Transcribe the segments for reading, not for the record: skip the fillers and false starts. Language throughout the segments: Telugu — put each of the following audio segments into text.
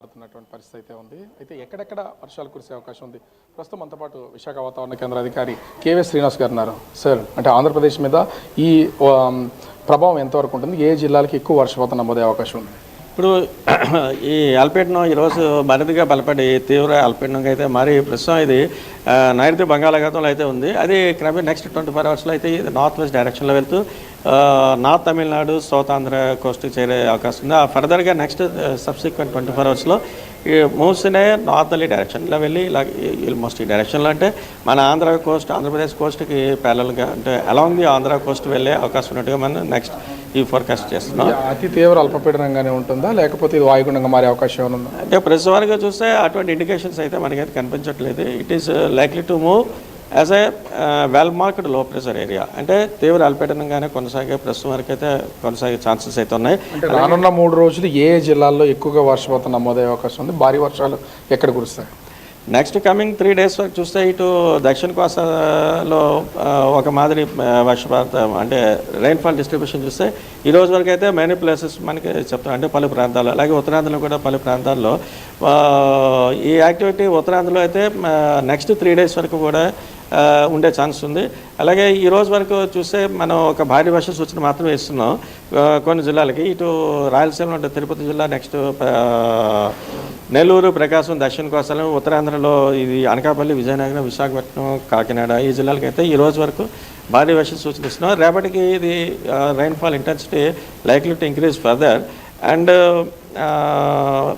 పడుతున్నటువంటి పరిస్థితి అయితే ఉంది. అయితే ఎక్కడెక్కడ వర్షాలు కురిసే అవకాశం ఉంది? ప్రస్తుతం మనతో పాటు విశాఖ వాతావరణ కేంద్ర అధికారి కేవీ శ్రీనివాస్ గారు ఉన్నారు. సార్, అంటే ఆంధ్రప్రదేశ్ మీద ఈ ప్రభావం ఎంతవరకు ఉంటుంది? ఏ జిల్లాలకి ఎక్కువ వర్షపాతం నమోదే అవకాశం ఉంది? ఇప్పుడు ఈ అల్పపీడనం ఈరోజు మరింతగా బలపడి తీవ్ర అల్పపీడనంగా అయితే మరి ప్రస్తుతం ఇది నైరుతి బంగాళాఖాతంలో అయితే ఉంది. అది క్రమేణా నెక్స్ట్ 24 అవర్స్లో అయితే నార్త్ వెస్ట్ డైరెక్షన్లో వెళ్తూ నార్త్ తమిళనాడు, సౌత్ ఆంధ్ర కోస్ట్కి చేరే అవకాశం ఉంది. ఫర్దర్గా నెక్స్ట్ సబ్సిక్వెంట్ 24 అవర్స్లో ఈ మూవ్స్నే నార్తర్లీ డైరెక్షన్లో వెళ్ళి ఇలా ఆల్మోస్ట్ ఈ డైరెక్షన్లో అంటే మన ఆంధ్ర కోస్ట్, ఆంధ్రప్రదేశ్ కోస్ట్కి ప్యారల్గా అంటే అలాంగ్ ది ఆంధ్ర కోస్ట్ వెళ్ళే అవకాశం ఉన్నట్టుగా మనం నెక్స్ట్ ఈ ఫోర్కాస్ట్ చేస్తున్నాం. అతి తీవ్ర అల్పపీడనంగానే ఉంటుందా, లేకపోతే ఇది వాయుగుండంగా మారే అవకాశం ఏమైనా ఉందా? అంటే ప్రస్తుతానికి చూస్తే అటువంటి ఇండికేషన్స్ అయితే మనకైతే కనిపించట్లేదు. It is likely to move as a well marked లో ప్రెషర్ ఏరియా. అంటే తీవ్ర అల్పపీడనంగానే కొనసాగే ప్రస్తుతం వరకు అయితే కొనసాగే ఛాన్సెస్ అయితే ఉన్నాయి. రానున్న 3 రోజులు ఏ జిల్లాల్లో ఎక్కువగా వర్షపాతం నమోదయ్యే అవకాశం ఉంది? భారీ వర్షాలు ఎక్కడ కురుస్తాయి? నెక్స్ట్ కమింగ్ 3 days వరకు చూస్తే ఇటు దక్షిణ కోస్తాలో ఒక మాదిరి వర్షపాతం అంటే రైన్ఫాల్ డిస్ట్రిబ్యూషన్ చూస్తే ఈ రోజు వరకు అయితే మెనీ ప్లేసెస్ మనకి చెప్తాం. అంటే పలు ప్రాంతాలు, అలాగే ఉత్తరాంధ్రలో కూడా పలు ప్రాంతాల్లో ఈ యాక్టివిటీ ఉత్తరాంధ్రలో అయితే నెక్స్ట్ 3 days వరకు కూడా ఉండే ఛాన్స్ ఉంది. అలాగే ఈ రోజు వరకు చూస్తే మనం ఒక భారీ వర్ష సూచన మాత్రమే ఇస్తున్నాం కొన్ని జిల్లాలకి. ఇటు రాయలసీమలో ఉంటే తిరుపతి జిల్లా, నెక్స్ట్ నెల్లూరు, ప్రకాశం, దక్షిణ కోస్తాలు, ఉత్తరాంధ్రలో ఇది అనకాపల్లి, విజయనగరం, విశాఖపట్నం, కాకినాడ ఈ జిల్లాలకి అయితే ఈ రోజు వరకు భారీ వర్ష సూచన ఇస్తున్నాం. రేపటికి ఇది rainfall intensity likely to increase further. And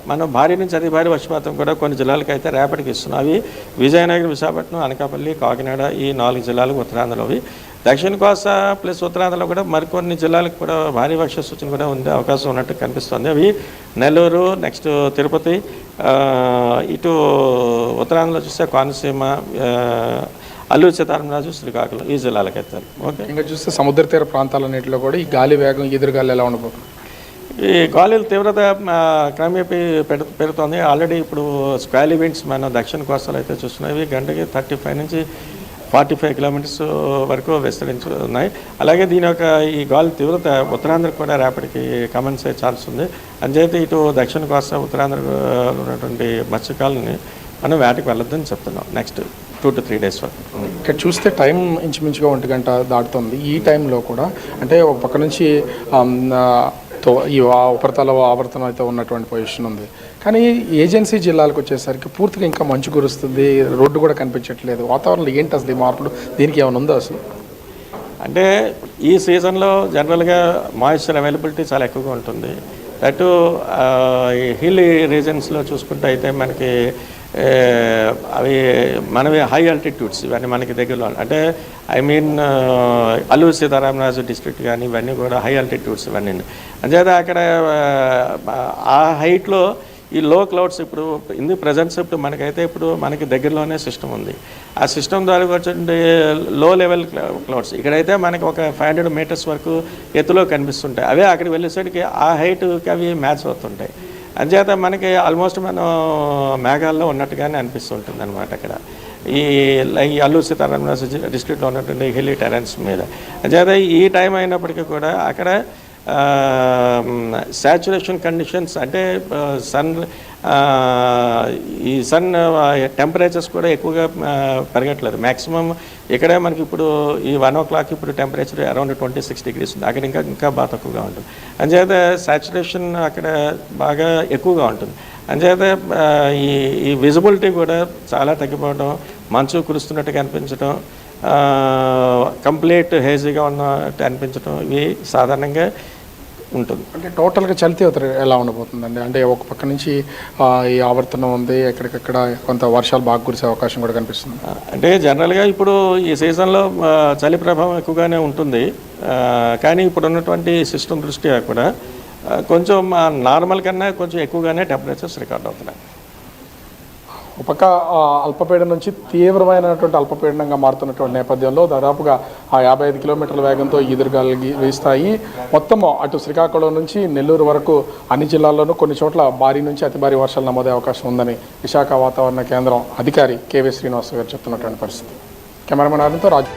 మనం భారీ నుంచి అతి భారీ వర్షపాతం కూడా కొన్ని జిల్లాలకు అయితే రేపటికి ఇస్తున్నాం. అవి విజయనగరం, విశాఖపట్నం, అనకాపల్లి, కాకినాడ ఈ 4 జిల్లాలకు ఉత్తరాంధ్రలోవి. దక్షిణ కోస్తా ప్లస్ ఉత్తరాంధ్రలో కూడా మరికొన్ని జిల్లాలకు కూడా భారీ వర్ష సూచన కూడా ఉండే అవకాశం ఉన్నట్టు కనిపిస్తుంది. అవి నెల్లూరు, నెక్స్ట్ తిరుపతి, ఇటు ఉత్తరాంధ్రలో చూస్తే కోనసీమ, అల్లూరు సీతారామరాజు, శ్రీకాకుళం ఈ జిల్లాలకు అయితే. ఓకే, ఇంకా చూస్తే సముద్ర తీర ప్రాంతాలన్నింటిలో కూడా ఈ గాలి వేగం, ఎదురుగాలి ఎలా ఉండబోతుంది? ఈ గాలుల తీవ్రత క్రమేపీ పెరుగుతోంది. ఆల్రెడీ ఇప్పుడు స్క్వాలీ విండ్స్ మన దక్షిణ కోస్తాలు అయితే చూస్తున్నాయి. గంటకి 35 నుంచి 45 కిలోమీటర్స్ వరకు విస్తరించున్నాయి. అలాగే దీని యొక్క ఈ గాలి తీవ్రత ఉత్తరాంధ్రకు కూడా రేపటికి కమెన్స్ అయ్యే ఛాన్స్ ఉంది. అంచేతే ఇటు దక్షిణ కోస్తా, ఉత్తరాంధ్రలో ఉన్నటువంటి మత్స్యకాలని మనం వేటకి వెళ్ళొద్దని చెప్తున్నాం నెక్స్ట్ 2 to 3 days వరకు. ఇక్కడ చూస్తే టైం ఇంచుమించుగా 1 గంట దాటుతుంది. ఈ టైంలో కూడా అంటే ఒక పక్క నుంచి ఈ ఉపరితల ఆవర్తనం అయితే ఉన్నటువంటి పొజిషన్ ఉంది. కానీ ఏజెన్సీ జిల్లాలకు వచ్చేసరికి పూర్తిగా ఇంకా మంచు కురుస్తుంది, రోడ్డు కూడా కనిపించట్లేదు. వాతావరణంలో ఏంటి అసలు ఈ మార్పులు? దీనికి ఏమైనా ఉందా అసలు? అంటే ఈ సీజన్లో జనరల్గా మాయిశ్చర్ అవైలబిలిటీ చాలా ఎక్కువగా ఉంటుంది. అటు ఈ హిల్ రీజన్స్లో చూసుకుంటే అయితే మనకి అవి మనవి హై ఆల్టిట్యూడ్స్, ఇవన్నీ మనకి దగ్గరలో అంటే I mean Alluri Sitaramaraju district కానీ ఇవన్నీ కూడా హై ఆల్టిట్యూడ్స్ ఇవన్నీ. అంచేత అక్కడ ఆ హైట్లో ఈ లో క్లౌడ్స్ ఇప్పుడు ఇన్ ది ప్రజెన్స్ ఇప్పుడు మనకైతే ఇప్పుడు మనకి దగ్గరలోనే సిస్టమ్ ఉంది. ఆ సిస్టమ్ ద్వారా వచ్చే లో లెవెల్ క్లౌడ్స్ ఇక్కడైతే మనకి ఒక 500 meters వరకు ఎత్తులో కనిపిస్తుంటాయి. అవే అక్కడికి వెళ్ళేసరికి ఆ హైట్కి అవి మ్యాచ్ అవుతుంటాయి. అంచేత మనకి ఆల్మోస్ట్ మనం మేఘాల్లో ఉన్నట్టుగానే అనిపిస్తుంటుంది అనమాట అక్కడ ఈ అల్లూరు సీతారామరాజు డిస్ట్రిక్ట్లో ఉన్నటువంటి హిల్లీ టెరెన్స్ మీద. అంచేత ఈ టైం అయినప్పటికీ కూడా అక్కడ సాచురేషన్ కండిషన్స్ అంటే ఈ సన్ టెంపరేచర్స్ కూడా ఎక్కువగా పెరగట్లేదు. మ్యాక్సిమం ఇక్కడే మనకి ఇప్పుడు ఈ 1 o'clock ఇప్పుడు టెంపరేచర్ అరౌండ్ 26 degrees ఉంది. అక్కడ ఇంకా బాగా తక్కువగా ఉంటుంది. అంచేత సాచురేషన్ అక్కడ బాగా ఎక్కువగా ఉంటుంది. అంచేత ఈ విజిబిలిటీ కూడా చాలా తగ్గిపోవడం, మంచు కురుస్తున్నట్టుగా అనిపించడం, కంప్లీట్ హేజీగా ఉన్నట్టు అనిపించడం ఇవి సాధారణంగా ఉంటుంది. అంటే టోటల్గా చలి తీవ్రత ఎలా ఉండబోతుందండి? అంటే ఒక పక్క నుంచి ఈ ఆవర్తనం ఉంది, ఎక్కడికక్కడ కొంత వర్షాలు బాగా కురిసే అవకాశం కూడా కనిపిస్తుంది. అంటే జనరల్గా ఇప్పుడు ఈ సీజన్లో చలి ప్రభావం ఎక్కువగానే ఉంటుంది. కానీ ఇప్పుడు ఉన్నటువంటి సిస్టమ్ దృష్ట్యా కూడా కొంచెం నార్మల్ కన్నా కొంచెం ఎక్కువగానే టెంపరేచర్స్ రికార్డ్ అవుతున్నాయి. ఒక పక్క అల్పపీడనం నుంచి తీవ్రమైనటువంటి అల్పపీడనంగా మారుతున్నటువంటి నేపథ్యంలో దాదాపుగా 55 కిలోమీటర్ల వేగంతో ఎదురుగాలు వీస్తాయి. మొత్తం అటు శ్రీకాకుళం నుంచి నెల్లూరు వరకు అన్ని జిల్లాల్లోనూ కొన్ని చోట్ల భారీ నుంచి అతి భారీ వర్షాలు నమోదే అవకాశం ఉందని విశాఖ వాతావరణ కేంద్రం అధికారి కేవీ శ్రీనివాస్ గారు చెప్తున్నటువంటి పరిస్థితి. కెమెరామెన్ ఆర్తో రాజు.